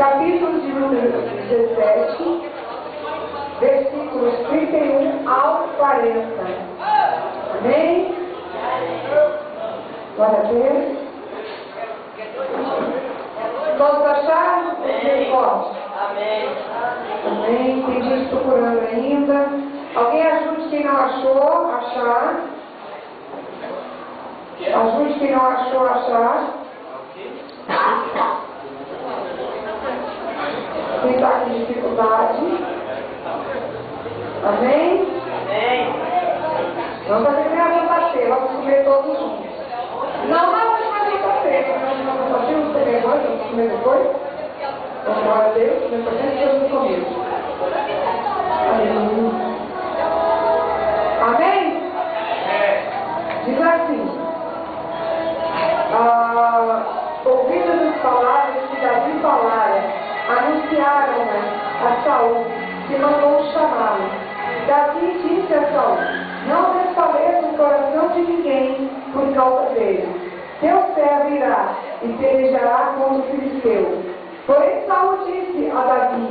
capítulo de número 17, versículos 31 ao 40. Amém? Glória a Deus. Todos acharam? Amém. Amém. Tem gente procurando ainda. Alguém ajude quem não achou, achar. Ajude quem não achou, achar. Quem está com dificuldade. Amém? Amém. Vamos fazer a bater, vamos comer todos juntos. Não, vamos fazer bater. Vamos fazer um depois, vamos comer depois. Vamos glória a Deus, mas também estamos comigo. Aleluia. Amém? Diz assim: ouvindo as palavras que Davi falara, anunciaram-nas a Saul, que mandou chamá-lo. Davi disse a Saul: não desfaleça o coração de ninguém por causa dele. Teu servo irá e pelejará contra o filisteu. Porém Saul disse a Davi: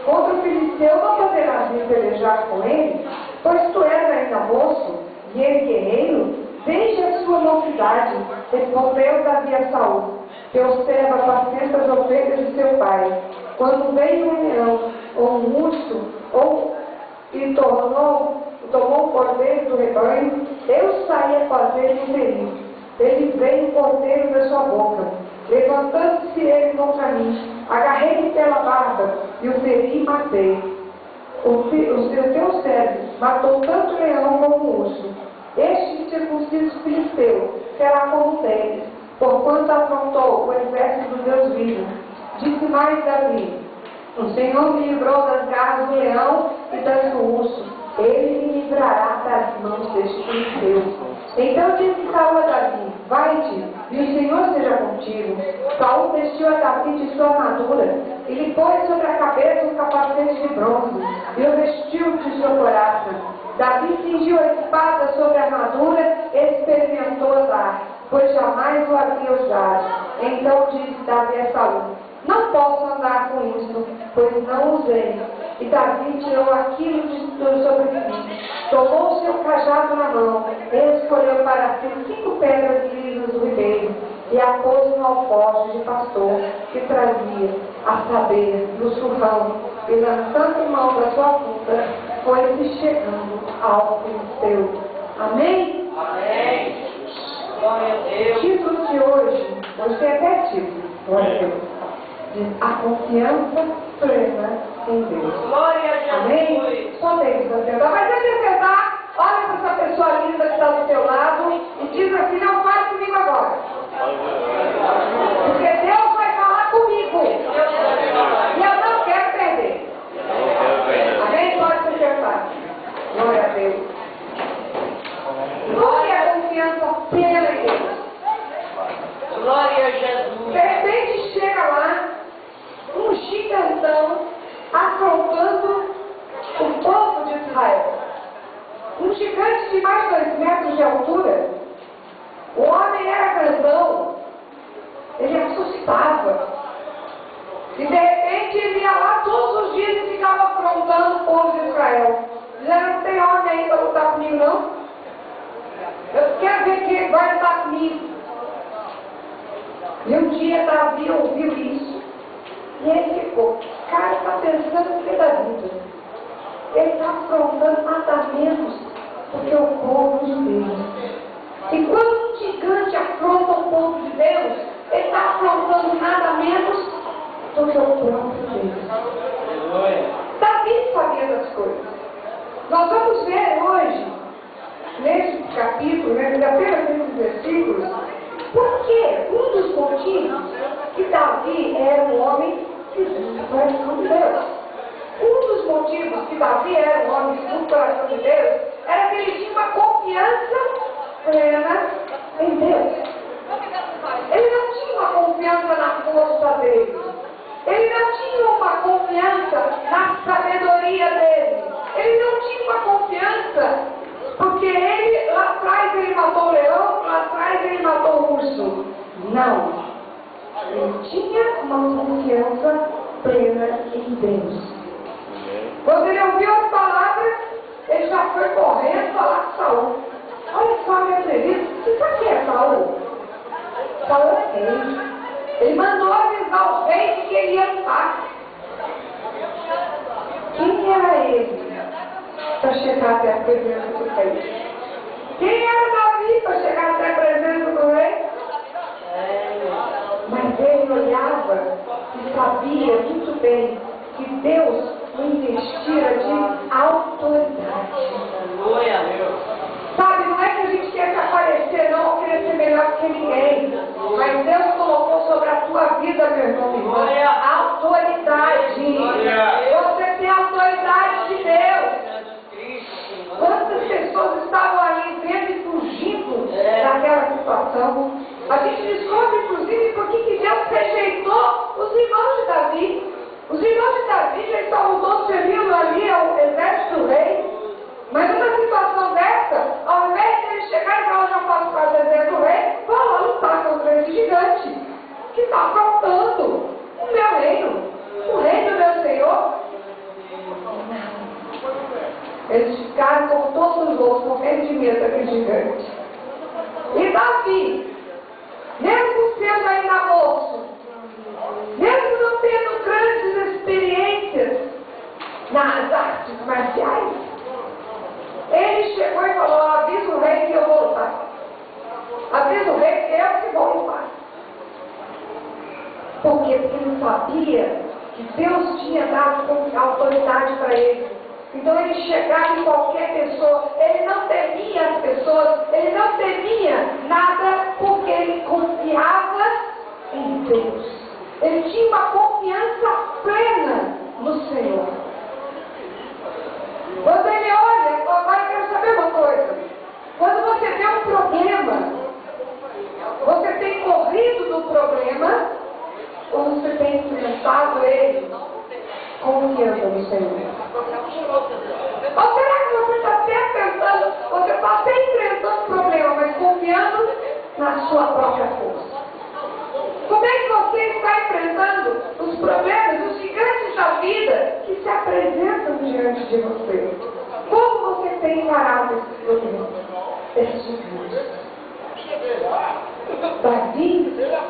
contra o filisteu não poderás vir pelejar com ele, pois tu és ainda moço e ele guerreiro. Desde a sua mocidade, respondeu Davi a Saul: teu servo apacenta as ovelhas de seu pai. Quando veio um leão ou um urso e tomou o cordeiro do rebanho, eu saí a fazer um perigo. Ele veio o cordeiro da sua boca. Levantando-se ele contra mim, agarrei-lhe pela barba e o feri e matei. O teu servo matou tanto o leão como o urso. Este incircunciso filisteu será como um deles, porquanto afrontou o exército do Deus vivo. Disse mais Davi: o Senhor me livrou das garras do leão e das do urso. Ele me livrará das mãos deste filisteu. Então disse Saul a Davi: vai-te, e o Senhor seja contigo. Saul vestiu a Davi de sua armadura, e lhe pôs sobre a cabeça um capacete de bronze, e o vestiu de sua couraça. Davi cingiu a espada sobre a armadura e experimentou usar, pois jamais o havia usado. Então disse Davi a Saul: não posso andar com isso, pois não usei. E Davi tirou aquilo sobre si, tomou o seu cajado na mão, e escolheu para si 5 pedras lisas do ribeiro, e a pôs no alforje de pastor que trazia, a saber, no surrão, e lançando mão da sua funda, foi-se chegando ao filisteu. Amém? Amém. Glória a Deus. Título de hoje tem até título. Glória a Deus. Diz: a confiança plena em Deus. Glória a Jesus. Amém? Podemos acertar. Mas antes de acertar, olha para essa pessoa linda que está do seu lado e diz assim: não fale comigo agora. Porque Deus vai falar comigo. E eu não quero perder. Amém? Pode acertar. Glória a Deus. Glória à confiança plena em Deus. Glória a Jesus. De repente chega lá um gigantão afrontando o povo de Israel. Um gigante de mais de 2 metros de altura. O homem era grandão. Ele assustava. E de repente ele ia lá todos os dias e ficava afrontando o povo de Israel. Dizendo: não tem homem aí para lutar comigo não? Eu quero ver quem vai lutar comigo. E um dia Davi ouviu isso. E ele ficou: cara, está pensando o que da vida? Ele está afrontando nada menos do que o povo de Deus. E quando um gigante afronta o povo de Deus, ele está afrontando nada menos do que o próprio Deus. Davi sabia das coisas. Nós vamos ver hoje, nesse capítulo, apenas nesses versículos, porque um dos motivos que Davi era um homem segundo o coração de Deus. Um dos motivos que Davi era um homem segundo o coração de Deus era que ele tinha uma confiança plena em Deus. Ele não tinha uma confiança na força dele. Ele não tinha uma confiança na sabedoria dele. Ele não tinha uma confiança porque ele, lá atrás ele matou o leão, lá atrás ele matou o urso. Não. Ele tinha uma confiança plena em Deus. Quando ele ouviu as palavras, ele já foi correndo falar com Saul. Olha só, meu querido, você sabe quem é Saul? Saul é rei. Ele mandou avisar o rei de que ele ia lutar. Quem era ele para chegar até a presença do rei? Quem era Davi para chegar até a presença do rei? Mas ele olhava e sabia muito bem que Deus o investia de autoridade. Sabe, não é que a gente quer se aparecer, não, ou querer ser melhor que ninguém. Mas Deus colocou sobre a tua vida, meu irmão, minha irmã, a autoridade. Você tem a autoridade de Deus. Quantas pessoas estavam ali vendo e fugindo daquela situação? A gente descobre, inclusive, por que Deus rejeitou os irmãos de Davi. Os irmãos de Davi já estavam todos servindo ali ao exército do rei. Mas numa situação dessa, ao invés de eles chegarem e falar, já faço parte do exército do rei, vão lá lutar contra esse gigante que está faltando o meu reino, o reino do meu Senhor. Eles ficaram com todos os outros, morrendo de medo daquele gigante. E Davi, mesmo sendo ainda moço, mesmo não tendo grandes experiências nas artes marciais, ele chegou e falou, avisa o rei que eu vou lutar. Avisa o rei que eu que vou lutar. Por quê? Porque ele sabia que Deus tinha dado autoridade para ele. Então ele chegava em qualquer pessoa, ele não temia as pessoas, ele não temia nada, porque ele confiava em Deus. Ele tinha uma confiança plena no Senhor. Quando ele olha, agora eu quero saber uma coisa. Quando você vê um problema, você tem corrido do problema, ou você tem enfrentado ele confiando no Senhor? Ou será que você está sempre enfrentando, você está sempre enfrentando o problema, mas confiando na sua própria força? Como é que você está enfrentando os problemas, os gigantes da vida que se apresentam diante de você? Como você tem encarado esses problemas, esses gigantes? Davi,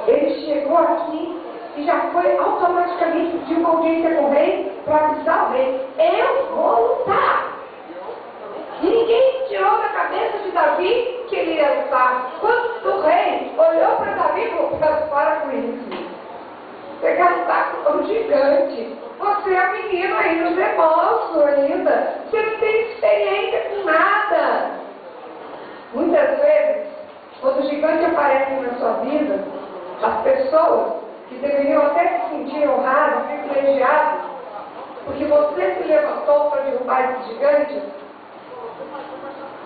ele chegou aqui e já foi automaticamente pedir uma audiência com o rei para avisar o rei. Eu vou lutar. E ninguém tirou da cabeça de Davi que ele ia lutar. Quando o rei olhou para Davi e falou, para com isso. Você quer lutar com um gigante. Você é menino ainda, você é moço ainda. Você não tem experiência com nada. Muitas vezes, quando o gigante aparece na sua vida, as pessoas que deveriam até se sentir honradas, privilegiadas, porque você se levantou para derrubar esse gigante,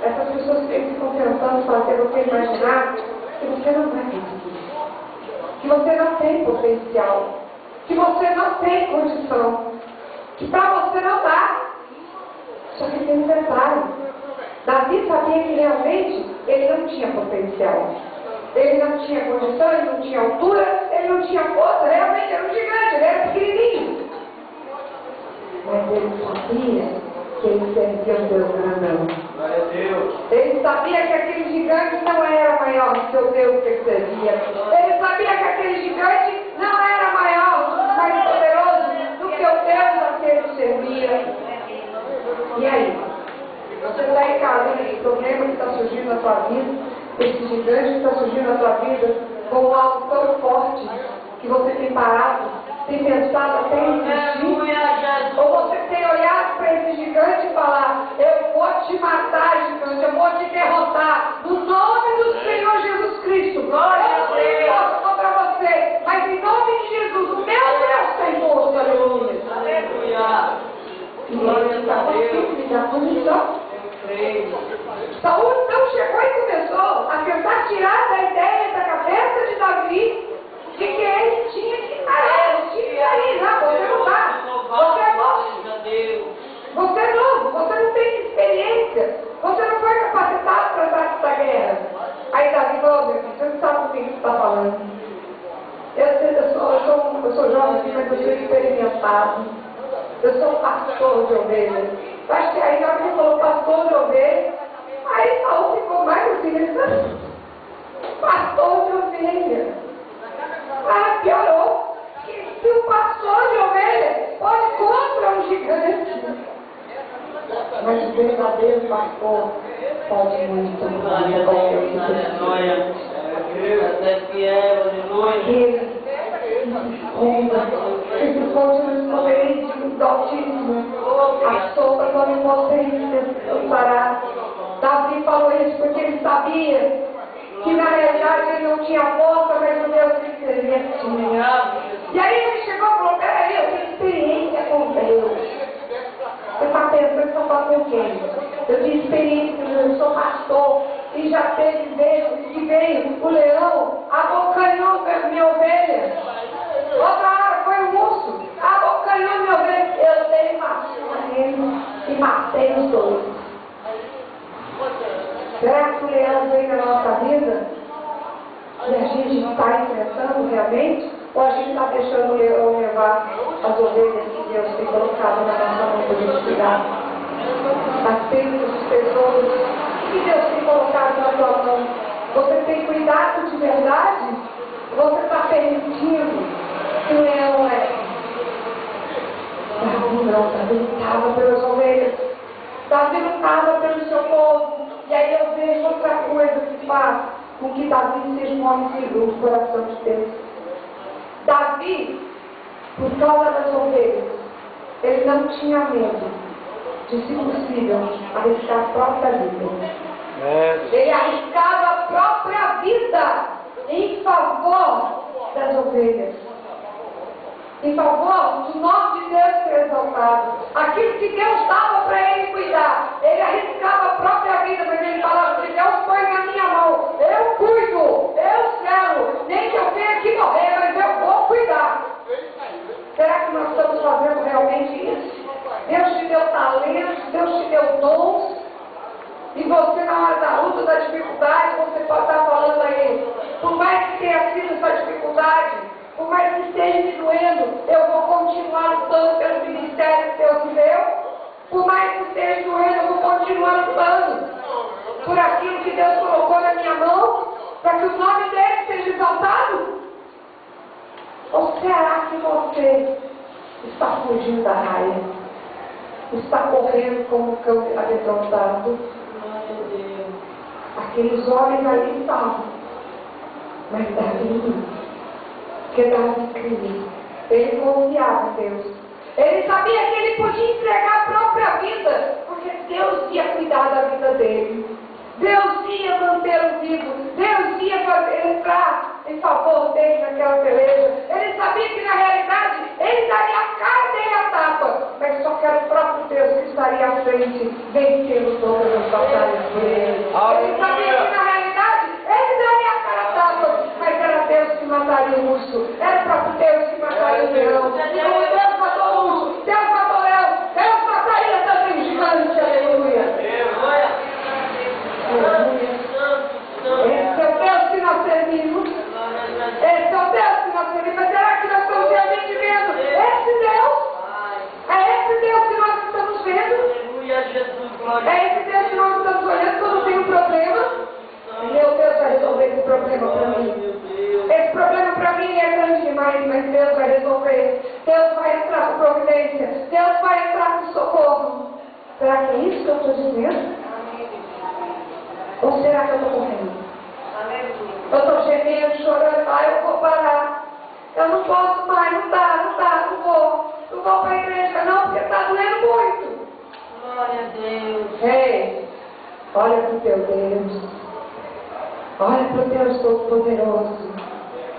essas pessoas ficam tentando fazer você imaginar que você não vai conseguir, que você não tem potencial, que você não tem condição, que para você não dá. Só que tem um detalhe. Davi sabia que realmente ele não tinha potencial. Ele não tinha condição, ele não tinha altura, ele não tinha força, realmente era um gigante, ele era pequenininho. Mas ele sabia que ele servia um Deus grandão. Ele sabia que aquele gigante não era maior do que o Deus que ele servia. Ele sabia que aquele gigante não era maior, mais poderoso do que o Deus a que ele servia. E aí? Você está encarando esse problema que está surgindo na sua vida, esse gigante que está surgindo na sua vida, com algo tão forte que você tem parado, tem pensado até em desistir? Ou você tem olhado para esse gigante e falar, eu vou te matar, gigante, eu vou te derrotar, no nome do Senhor Jesus Cristo. Glória a Deus. Eu não posso contra você, mas em nome de Jesus, o meu Deus tem força, aleluia. Aleluia. E ele está conseguindo dar condição. Saúl então chegou e começou a tentar tirar da ideia da cabeça de Davi de que ele tinha que parar, ele tinha que sair. Não, você não vai. Você é moço. Você é novo, você não tem experiência. Você não foi capacitado para dar essa guerra. Aí Davi falou, meu filho, você não sabe com quem você está falando. Eu sou assim, mas eu sou experimentado. Eu sou pastor de ovelhas. Acho que aí alguém falou pastor de ovelhas. Aí Saul ficou mais assim, pastor de ovelhas. Ah, piorou. Se o pastor de ovelhas pode contra um gigante. Mas o verdadeiro pastor pode muito contra qualquer Aleluia. Até que é, aleluia. Esse ponto nos converídicos do Altíssimo, a sopa não me poderia parar. Davi falou isso porque ele sabia que na realidade ele não tinha força, mas o Deus que seria tinha. E aí ele chegou e falou: peraí, eu tenho experiência com Deus. Você está pensando que eu estou com quem? Eu tenho experiência com Deus, eu sou pastor. E já teve vezes que veio o leão, abocanhou minha ovelha. Outra hora foi o urso, abocanhou minha ovelha. Eu dei vacina nele e matei os dois. Será que o leão vem na nossa vida e a gente está enfrentando realmente? Ou a gente está deixando o leão levar as ovelhas que Deus tem colocado na nossa mão para a gente cuidar? As bênçãos, os tesouros que Deus tem colocado na tua mão. Você tem cuidado de verdade? Você está permitindo que o leão Davi lutava pelas ovelhas. Davi lutava pelo seu povo. E aí eu vejo outra coisa que faz com que Davi seja um homem seguro no coração de Deus. Davi, por causa das ovelhas, ele não tinha medo de, se possível, arriscar a própria vida. Ele arriscava a própria vida em favor das ovelhas. Em favor do nome de Deus ser exaltado. Aquilo que Deus dava para ele cuidar. Ele arriscava a própria vida, mas ele falava: se Deus põe na minha mão, eu cuido, eu selo, nem que eu tenha que morrer, mas eu vou cuidar. Será que nós estamos fazendo realmente isso? Deus te deu talentos, Deus te deu dons, e você na hora da luta, da dificuldade, você pode estar falando aí, por mais que tenha sido essa dificuldade, por mais que esteja me doendo, eu vou continuar lutando pelo ministério que Deus me deu. Por mais que esteja doendo, eu vou continuar lutando por aquilo que Deus colocou na minha mão, para que o nome dele seja exaltado. Ou será que você está fugindo da raia? Está correndo como um cão amedrontado? Aqueles homens ali estavam, mas Davi não. Porque Davi cria. Ele confiava em Deus. Ele sabia que ele podia entregar a própria vida, porque Deus ia cuidar da vida dele. Deus ia mantê-lo vivo. Deus ia entrar em favor dele naquela peleja. Ele sabia que na realidade ele daria a cara dele a tapa, mas só que era o próprio Deus que estaria à frente, vencendo todas as batalhas por ele. Ele sabia que na realidade ele daria a cara a tapa, mas era Deus que mataria o urso. Era o próprio Deus que mataria o leão. Deus matou o urso, Deus matou o leão, Deus mataria também o gigante. Aleluia. Esse é o Deus que nós servimos. Esse é o Deus que nós servimos. Mas será que nós estamos realmente vendo esse Deus? É esse Deus que nós estamos vendo? É esse Deus que nós estamos olhando quando tem um problema? Meu Deus vai resolver esse problema para mim. Esse problema para mim é grande demais, mas Deus vai resolver. Deus vai entrar com providência. Deus vai entrar com socorro. Será que é isso que eu estou dizendo? Ou será que eu estou correndo? Eu estou gemendo, chorando, eu vou parar. Eu não posso mais, não dá, não vou. Não vou para a igreja não, porque está doendo muito. Glória a Deus. Ei, olha para o teu Deus. Olha para o Deus Todo-Poderoso.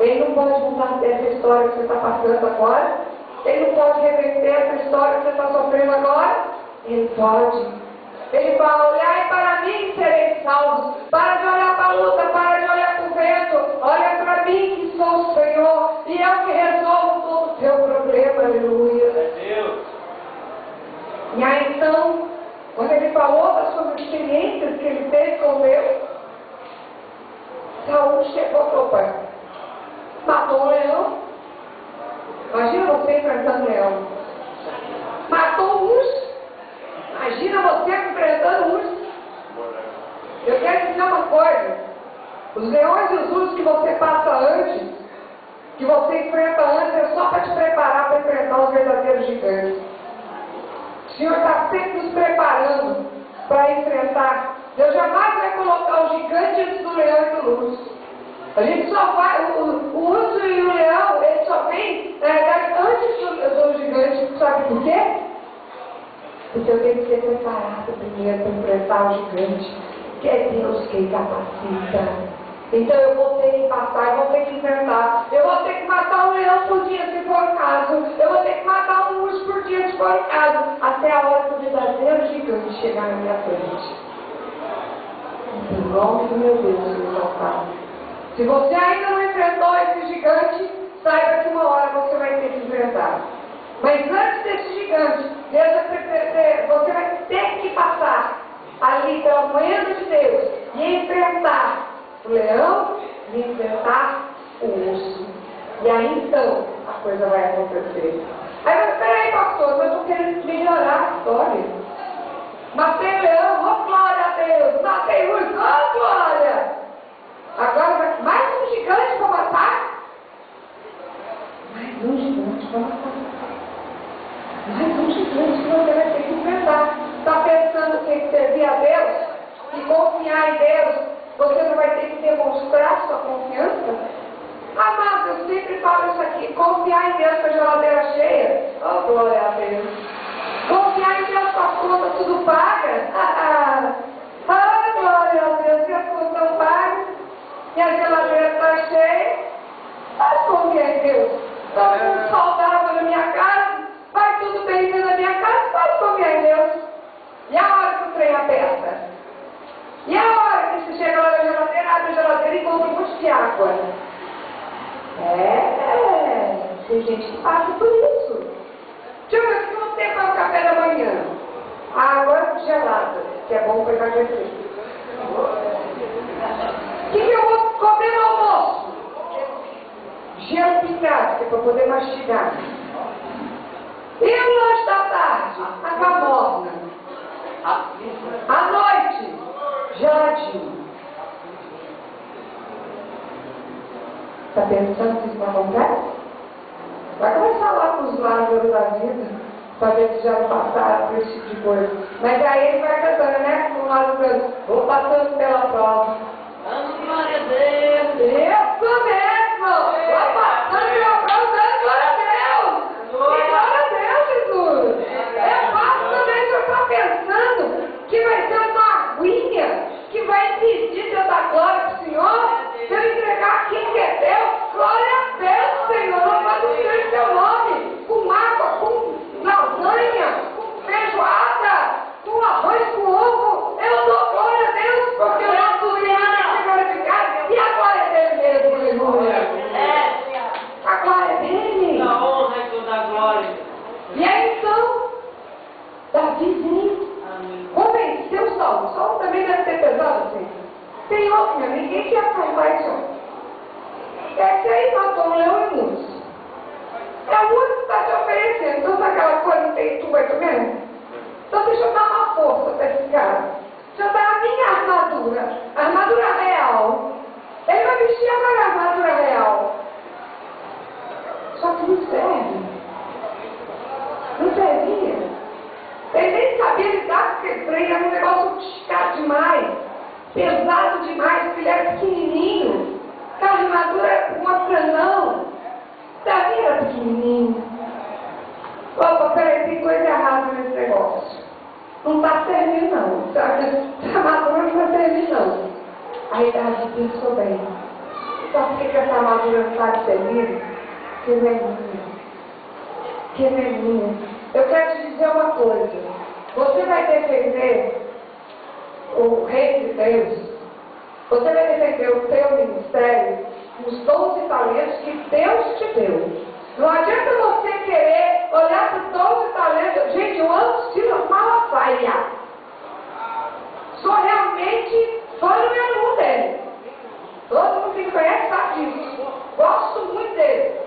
Ele não pode mudar essa história que você está passando agora. Ele não pode reverter essa história que você está sofrendo agora. Ele pode. Ele fala: olhai para mim e sereis salvos. Para de olhar para a luta, para de olhar para o vento. Olha para mim que sou o Senhor. E eu que resolvo todo o teu problema. Aleluia. E aí então, quando ele falou das suas experiências que ele teve com Deus, Saul chegou para o pai. Matou o leão. Imagina você enfrentando um leão. Matou um urso. Imagina você enfrentando um urso. Eu quero dizer uma coisa. Os leões e os ursos que você passa antes, que você enfrenta antes, é só para te preparar para enfrentar os verdadeiros gigantes. O Senhor está sempre nos preparando para enfrentar. Deus jamais vai colocar o gigante antes do leão e do urso. A gente só vai, o urso e o leão, eles só vêm, na verdade, antes do gigante. Sabe por quê? Porque eu tenho que ser preparado primeiro para enfrentar o gigante, que é Deus quem capacita. Então eu vou ter que passar, eu vou ter que enfrentar. Eu vou ter que matar um leão por dia, se for o caso. Eu vou ter que matar um urso por dia, se for o caso. Até a hora que o verdadeiro gigante chegar na minha frente. Em nome do meu Deus, exaltado. Se você ainda não enfrentou esse gigante, saiba que uma hora você vai ter que enfrentar. Mas antes desse gigante, você vai ter que passar ali pela manhã de Deus e enfrentar o leão e enfrentar o urso. E aí então a coisa vai acontecer. Aí eu peraí, pastor, mas eu estou querendo melhorar a história. Matei leão, oh glória a Deus. Matei urso, oh glória. Agora vai mais um gigante para matar? Mais um gigante para matar. Mais um gigante que você vai ter que enfrentar. Está pensando que tem que servir a Deus e confiar em Deus? Você não vai ter que demonstrar sua confiança? Amado, eu sempre falo isso aqui. Confiar em Deus com a geladeira cheia. Oh, glória a Deus. Confiar em Deus com a conta tudo paga. Glória a Deus. E as contas estão pagas. E a geladeira está cheia. Mas confiar em Deus. Estou com saudável na minha casa. Vai tudo bem dentro da minha casa. Mas confiar em Deus. E a hora que o trem aperta? E a hora que você chega lá na geladeira, abre a geladeira e compra um monte de água? Tem gente que passa por isso. Deixa eu ver se não tem para o café da manhã. Água gelada, que é bom para emagrecer. O que eu vou comer no almoço? Gelo picado, que é para poder mastigar. E o lanche da tarde? A camorna. À noite? Geladinho. Está pensando que isso não acontece? Vai começar lá com os lábios da vida, para ver se já passaram por esse tipo de coisa. Mas aí ele vai cantando, né? Com o lado dizendo, vou passando pela prova. Dando glória a Deus. Isso mesmo! Vou passando pela prova, dando glória a Deus! E glória a Deus, Jesus! Eu passo também, o senhor está pensando que vai ser uma aguinha que vai impedir de eu dar glória para o Senhor? Se eu entregar aquilo que é Deus, glória a Deus, Senhor, louvado seja teu nome, com água, com lasanha, com feijoada, com arroz com ovo, eu dou glória a Deus, porque eu já fui glorificado, e a glória dele mesmo, aleluia. A glória dele. Da honra e toda a glória. E aí então, Davizinho convenceu Saul. Saul também deve ter pesado assim. Senhor, ninguém quer acalmar isso. Esse aí matou um leão e muitos. É o único que está te oferecendo. Então, sabe aquela coisa que tem, tu vai comendo? Então, deixa eu dar uma força para esse cara. Deixa eu dar a minha armadura real. Ele vai vestir agora a armadura real. Só que não serve. Não servia. Ele nem sabia lidar com esse trem, era um negócio sofisticado demais, pesado demais, porque ele era pequenininho. Aquela armadura com uma canão. Davi era pequenininho. Opa, peraí, tem coisa errada nesse negócio. Não está servindo, não. Essa armadura não vai servir, não. Aí Davi pensou bem. Sabe por que essa armadura não está servindo? Que não é minha. Que não é minha. Eu quero te dizer uma coisa. Você vai defender o reino de Deus. Você vai defender o teu ministério, os 12 talentos que Deus te deu. Não adianta você querer olhar para os 12 talentos. Gente, eu amo Silas Malafaia. Sou realmente fã número 1 dele. Todo mundo que me conhece sabe disso. Gosto muito dele.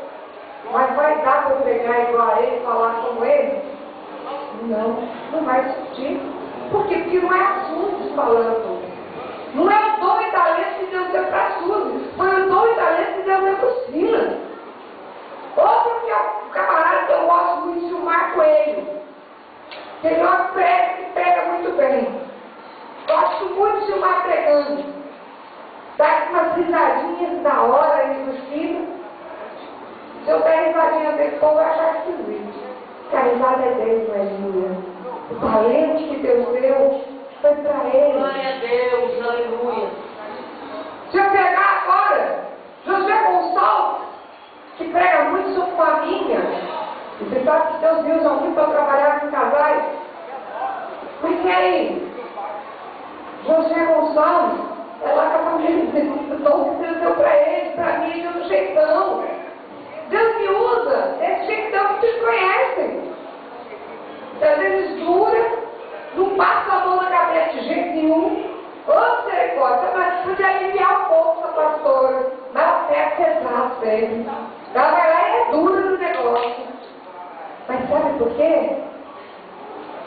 Mas vai dar dá para pregar igual a ele, falar como ele? Não vai discutir. Por quê? Porque não é a Suzy falando. Não é o dom e talento que Deus deu para a Suzy. Foi o dom e talento que Deus deu para o Silas. Outro que é o camarada que eu gosto muito de Gilmar Coelho. Ele é uma prega que prega muito bem. Gosto muito de Gilmar pregando. Dá umas risadinhas da hora aí por cima. Se eu der risadinha desse povo, eu achar esquisito. Que a risada é dele, não é minha. O talento que Deus deu foi para ele. Glória a Deus, aleluia. Se eu pegar agora José Gonçalves, que prega muito sobre família, e você sabe que Deus me usa muito para trabalhar com casais. Mas e aí? José Gonçalves é lá com a família do dom que Deus deu para ele, para mim, de um jeitão. Deus me usa desse jeitão que vocês conhecem. Às vezes dura, não passa a mão na cabeça de jeito nenhum. Ô, misericórdia, mas podia aliviar um pouco essa pastora. Mas ela pega pesado sempre. Ela vai lá e é dura no negócio. Mas sabe por quê?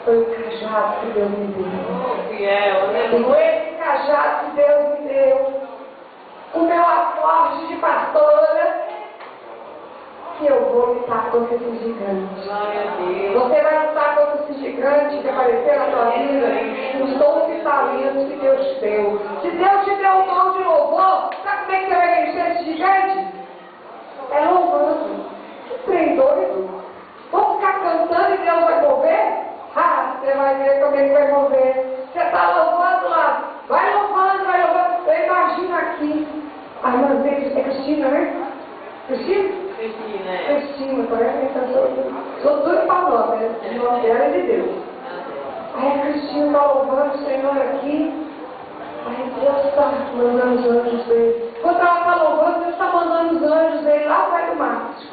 Foi o cajado que Deus me deu. Oh, fiel, aleluia. Foi esse cajado que Deus me deu. O meu aporte de pastora. Que eu vou lutar contra esse gigante. Glória a Deus. Você vai lutar contra esse gigante que apareceu na tua vida, os dons e talentos que Deus te deu. Se Deus te deu o dom de louvor, sabe como é que você vai vencer esse gigante? É louvando. Que trem doido. Vamos ficar cantando e Deus vai mover? Ah, você vai ver como ele vai mover. Você está louvando lá. Vai louvando, vai louvando. Eu imagino aqui. A irmã dele é Cristina, né? Cristina? Cristina, parece que sou tudo para nós, né? O nome dela é de Deus. Aí a Cristina está louvando o Senhor aqui. Aí Deus está mandando os anjos dele. Quando ela está louvando, Deus está mandando os anjos dele lá vai do mastro.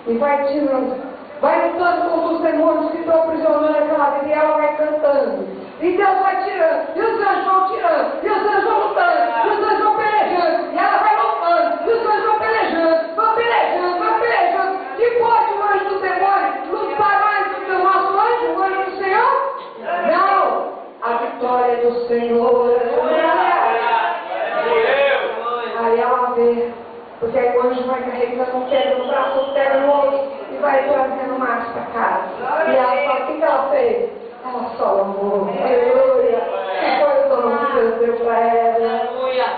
E vai tirando. Vai lutando contra os demônios que estão aprisionando aquela vida e ela vai cantando. E Deus vai tirando. E os anjos vão tirando. E os anjos vão lutando. E os anjos vão pelejando. E ela vai louvando. E os anjos vão pelejando. Vão pelejando. Vão pelejando. E pode o anjo do demônio lutar mais do que o nosso anjo, o anjo do Senhor? Não. A vitória é do Senhor. Aí ela vê. Porque aí o anjo vai carregando, pega no braço, pega no outro e vai trazendo mais para casa. E ela fala, o que ela fez? Ela só louvou. Aleluia. Que foi o dom que Deus deu para ela?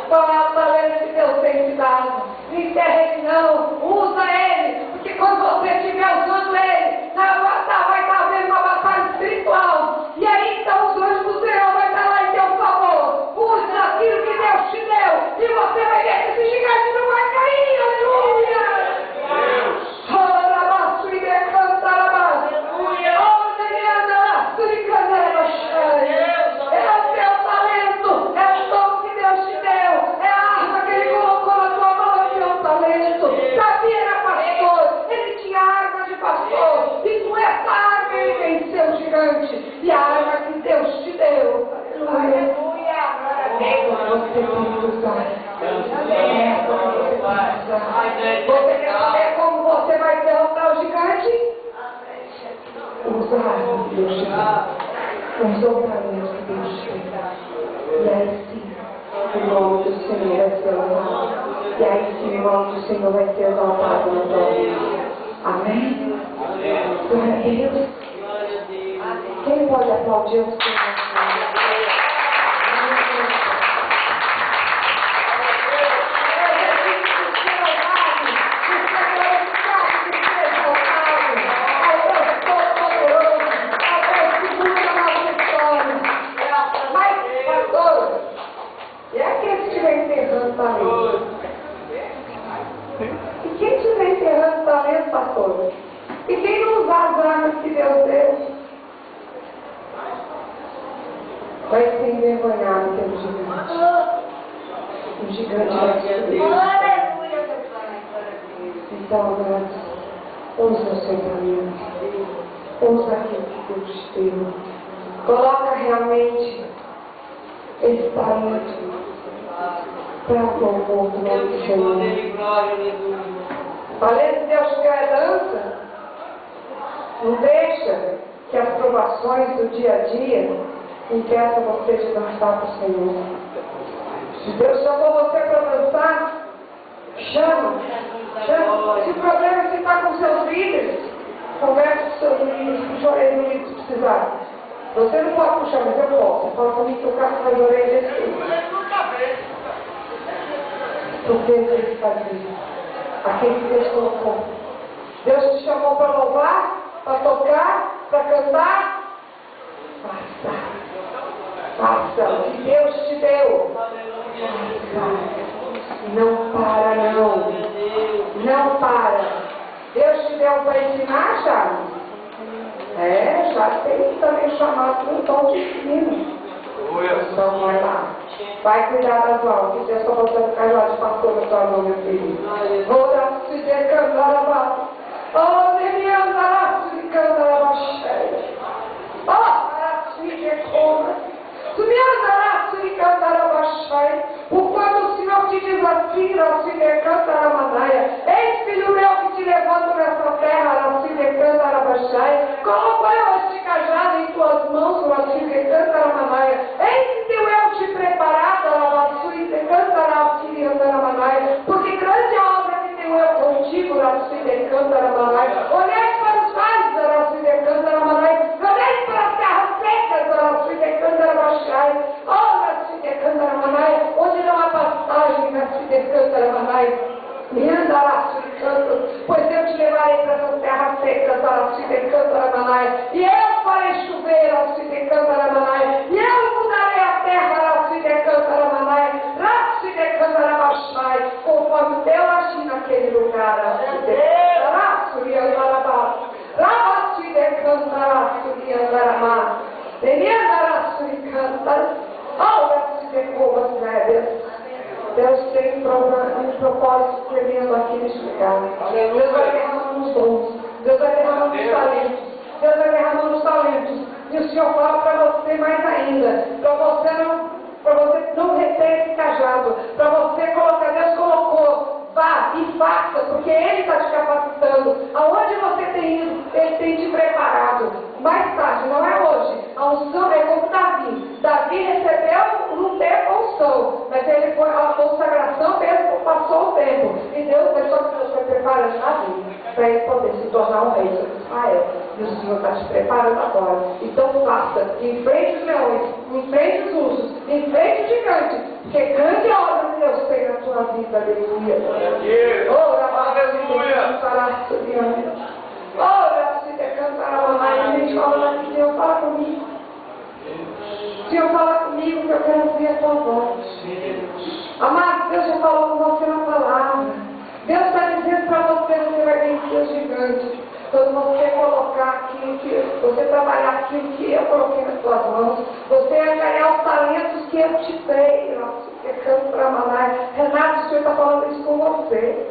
Qual é o talento que Deus tem te dado? Não enterra ele não. Usa ele. Porque quando você estiver usando ele, vai estar havendo uma batalha espiritual. E aí então os anjos do Senhor vai estar lá em teu favor. Usa aquilo que Deus te deu. E você vai ver que esse gigante não vai cair. Aleluia. E a arma que Deus te deu. Aleluia. Você tem que usar. Você quer saber como você vai derrotar o gigante? Usa a arma que Deus te deu. Usa o talento que Deus te deu. E aí sim, o nome do Senhor vai ser louvado. E aí sim, o nome do Senhor vai ser exaltado na tua vida. Amém? Glória a Deus. Quem pode aplaudir o Senhor? Mas, pastor, e aquele que estiver enterrando talento? E quem estiver enterrando talento, pastor? E quem não usar as armas que Deus deu? Vai ser envergonhado pelo gigante. O gigante vai subir. Então, amados, ouça o seu talento. Ouça aquilo que Deus te deu. Coloca realmente esse talento para louvor do nome do Senhor. Falei, se Deus te deu a dança, Não deixa que as provações do dia a dia impeçam você de dançar para o Senhor. Se Deus chamou você para dançar, chama. Se o problema é ficar com seus líderes, converse com seus líderes, puxa a orelha do líder se precisar. Você não pode puxar, mas eu posso. Você fala comigo que eu quero fazer a orelha desse líder. Porque Deus tem que fazer aquilo que Deus colocou. Deus te chamou para louvar, para tocar, para cantar. Faça o que Deus te deu. Não para, não. Não para. Deus te deu para ensinar, Charles? Já tem também chamado para um tom de ensino. Então vai lá. Vai cuidar das mãos. Que Deus está botando cajado de pastor na tua mão, meu filho. Vou dar se decantando a mão. Oh, Deus, andará se decantando a mão cheia. Oh, andará se decantando. Tu me andarás se cantar a baixai, por quando o Senhor te desafia a se decantar a manaia. Eis, filho meu, que te levanto nessa terra a se decantar a baixai. Coloco eu este cajado em tuas mãos a se decantar a manaia. Eis que teu eu te preparado a se decantar a se decantar a manaia. Porque grande obra que teu eu contigo a se decantar a manaia. Olhai para os vales a se decantar a manaia. Olhai para as terras secas a se decantar a baixai. Onde não há passagem na Cidecantaramanai, me andará suricando, pois eu te levarei para essas terras secas a Cidecantaramanai, e eu farei chover a Cidecantaramanai, e eu mudarei a terra a Cidecantaramanai, a Cidecantaramanai, conforme o teu agir naquele lugar, a Cidecantaramanai, a Cidecantaramanai, Deus tem um propósito tremendo aqui neste lugar. Deus vai derramando os dons, Deus vai derramando os talentos, Deus vai derramando os talentos. E o Senhor fala para você mais ainda, para você não reter esse cajado, para você colocar, Deus colocou, vá e faça, porque Ele está te capacitando. Aonde você tem ido, Ele tem te preparado. Mais tarde, não é hoje. A unção é como Davi. Davi recebeu no tempo a unção, mas ele foi a consagração mesmo, passou o tempo. E Deus deixou que Deus foi preparando Davi para ele poder se tornar um rei sobre Israel. E o Senhor está te preparando agora. Então faça, enfrente os leões, enfrente os ursos, enfrente o gigante, porque grande obra que Deus tem na tua vida, aleluia. Ora, se decantar a mamãe, a gente fala que Deus fala comigo. Senhor, fala comigo que eu quero ouvir a tua voz. Amado, Deus já falou com você na palavra. Deus está dizendo para você, você vai vencer os gigantes. Quando você colocar aquilo que, você trabalhar aquilo que eu coloquei nas suas mãos, você vai ganhar os talentos que eu te dei. Canto para mamãe. Renato, o Senhor está falando isso com você.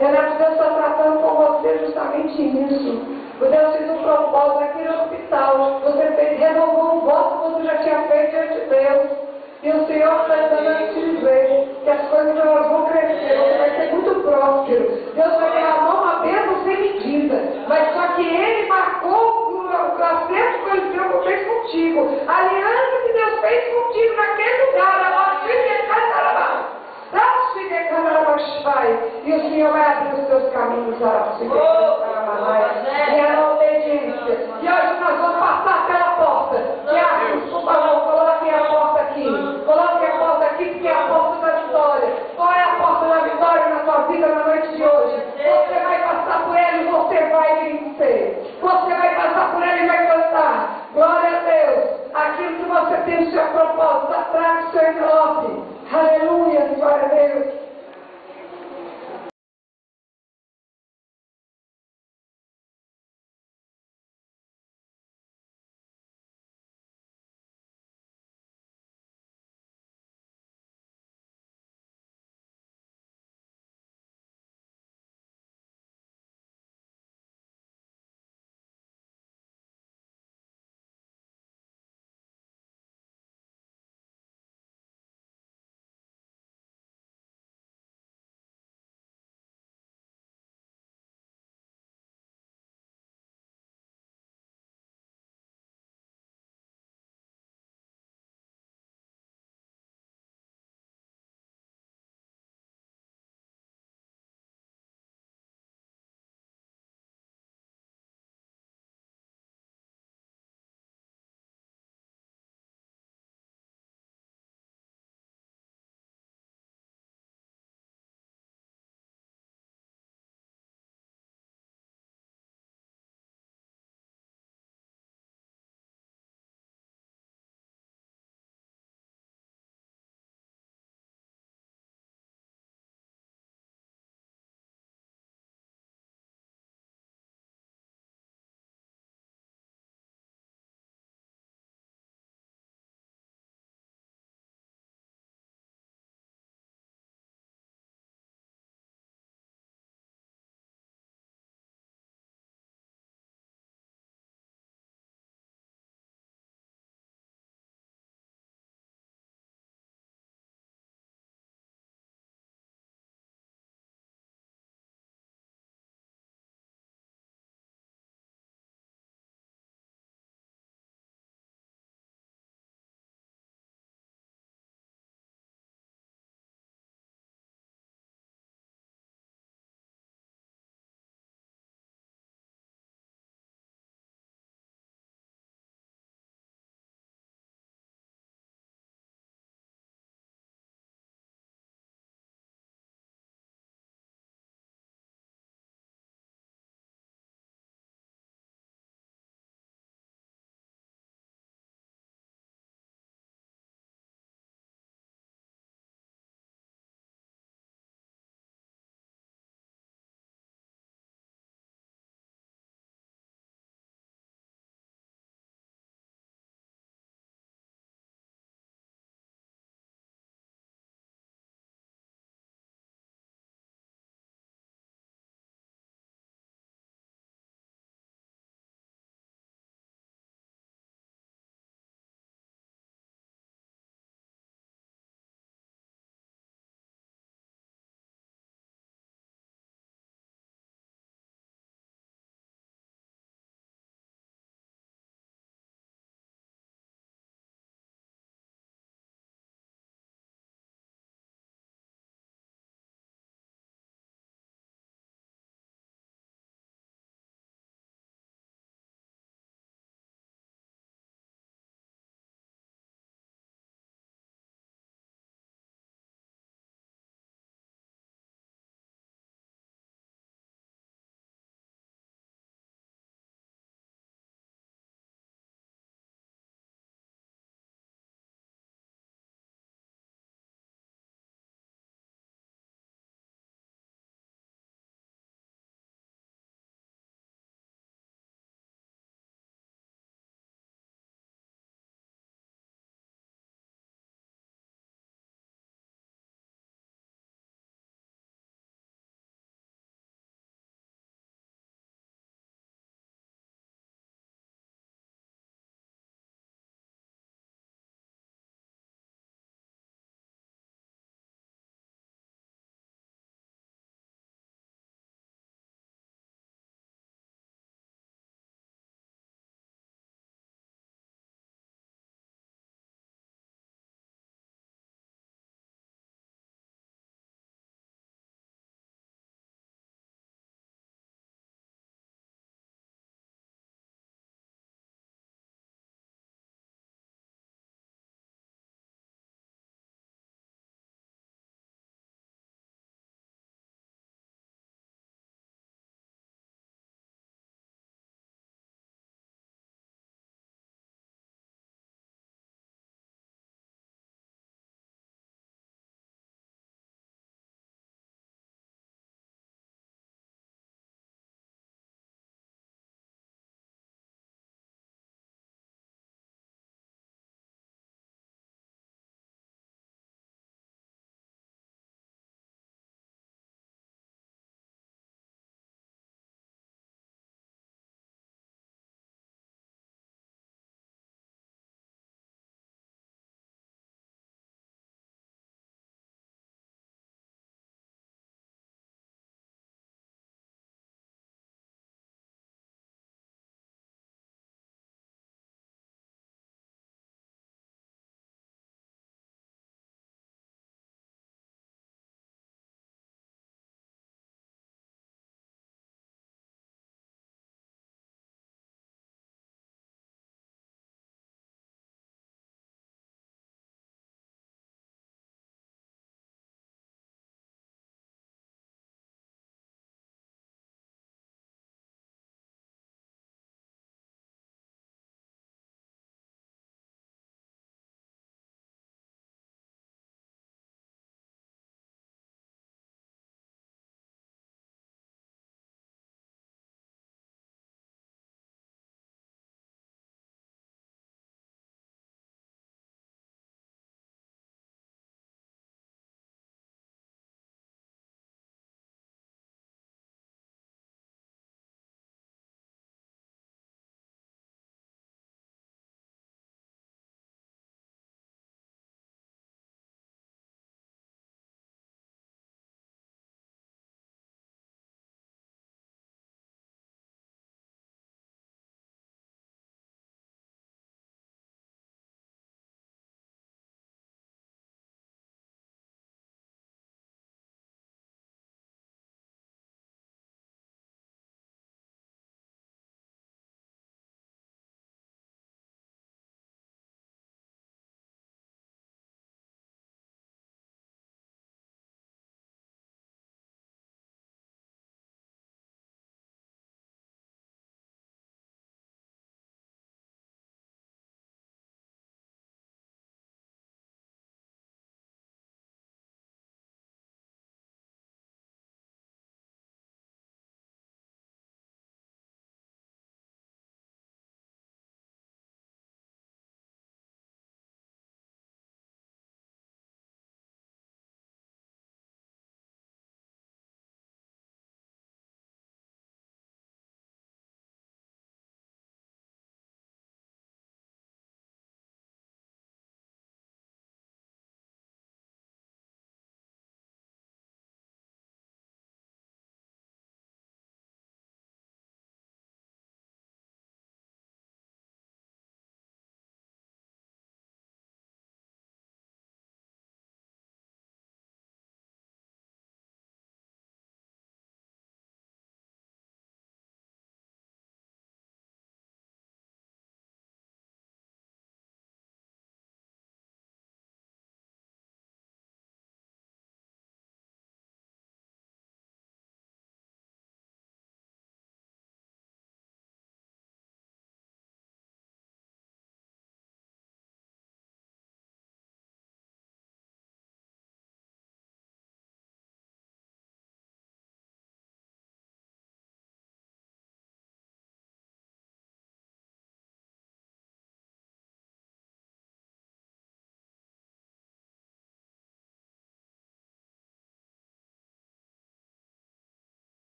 Renato, Deus está tratando com você justamente nisso. O Deus fez um propósito aqui no hospital. Você renovou um voto que você já tinha feito diante de Deus. E o Senhor está dando te dizer que as coisas elas vão crescer. Você vai ser muito próspero. Deus vai derramar uma bênção sem medida. Mas só que Ele marcou o acerto que Ele fez contigo. A aliança que Deus fez contigo naquele lugar. E o Senhor vai abrir os teus caminhos e a obediência. E hoje nós vamos passar pela porta. Por favor, coloquem a porta aqui. Coloquem a porta aqui, porque é a porta da vitória. Qual é a porta da vitória na tua vida na noite de hoje? Você vai passar por ela e você vai vencer. Você vai passar por ela e vai cantar. Glória a Deus. Aquilo que você tem no seu propósito, atrás do seu envelope. Aleluia, glória a Deus.